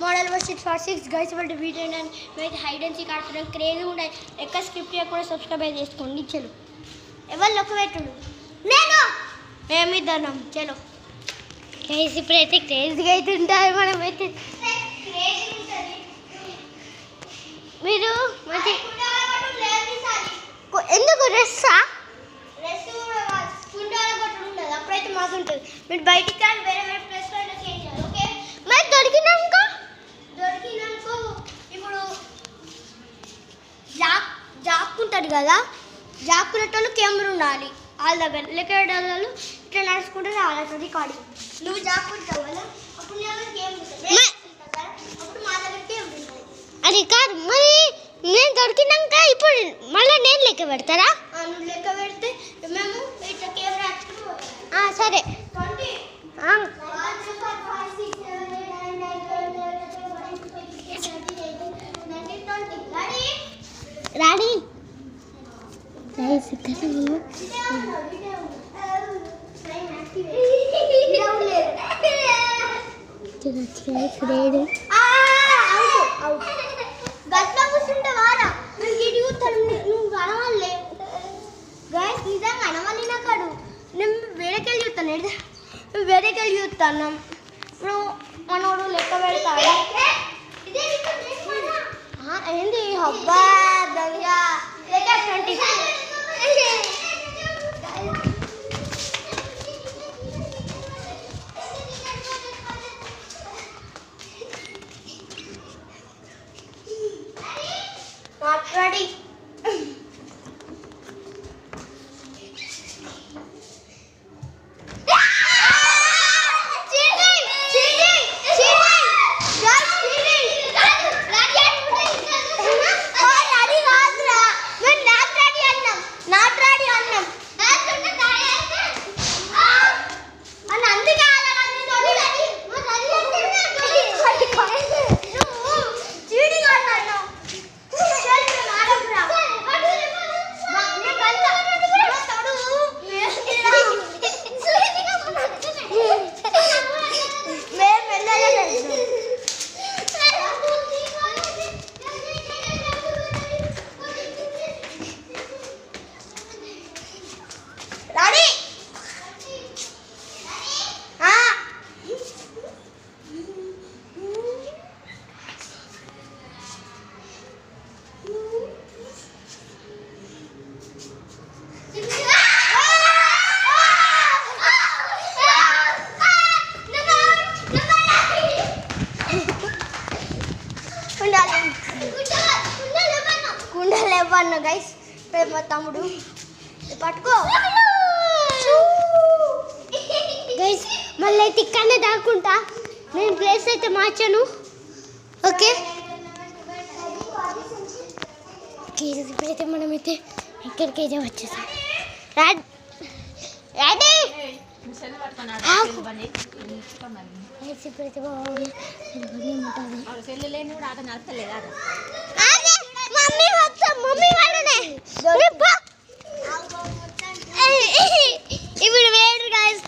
model worship for 6 guys but video and మేము hide and seek ఆడుతున్నాం crazy ఉంటాయి ఎక్కడ స్క్రిప్ట్ కూడా సబ్స్క్రైబ్ చేసుకోండి చలో ఎవరు ఒక పెట్టుడు నేను మేమిద్దరం చలో గైస్ ఇప్పుడైతే క్రేజీగా అయితే ఉంటారు మనం అయితే మీరు మంచి ఎందుకు రెస్సా అప్పుడైతే మాకు ఉంటుంది మీరు బయటికి కానీ వేరే వేరే ప్లేస్లో చేయాలి ఓకే మరి దొరికినాక ఇప్పుడు జాక్కుంటాడు కదా జాక్కునేటోళ్ళు కెమెరా ఉండాలి వాళ్ళ దగ్గర లెక్కేటోళ్ళు ఇట్లా నడుచుకుంటే రావాలి రికార్డింగ్ నువ్వు జాక్కుంటావు కదా అప్పుడు అప్పుడు మా దగ్గర కెమెరా ఉంటుంది అది కాదు మరి నేను దొరికినాక ఇప్పుడు మళ్ళీ నేను లెక్క పెడతారా నువ్వు లెక్క పెడితే మేము ఇట్లా కెమెరా సరే రాడి గట్లా కూర్చుంటే వారా నువ్వు కనవాలే గైస్ నిజంగా కనవాలి నాకాడు నేను వేరేకెళ్ళి చూస్తాను వేరేకెళ్ళి చూస్తాను ఇప్పుడు మనోడు లెక్క పెడతాడు ఏంది హబ్బా దొంగ లెక్క 20 మాట్లాడి కుండలేవన్న గైస్ మా తమ్ముడు పట్టుకో గైస్ మళ్ళీ అయితే ఇక్కడనే దాక్కుంటా నేను ప్లేస్ అయితే మార్చాను ఓకే ఇప్పుడైతే మనమైతే ఇక్కడికైతే వచ్చేసాం రెడీ ఇప్పుడైతే బాగుంది మమ్మీ వాళ్ళనే ఇప్పుడు వేడు గాయస్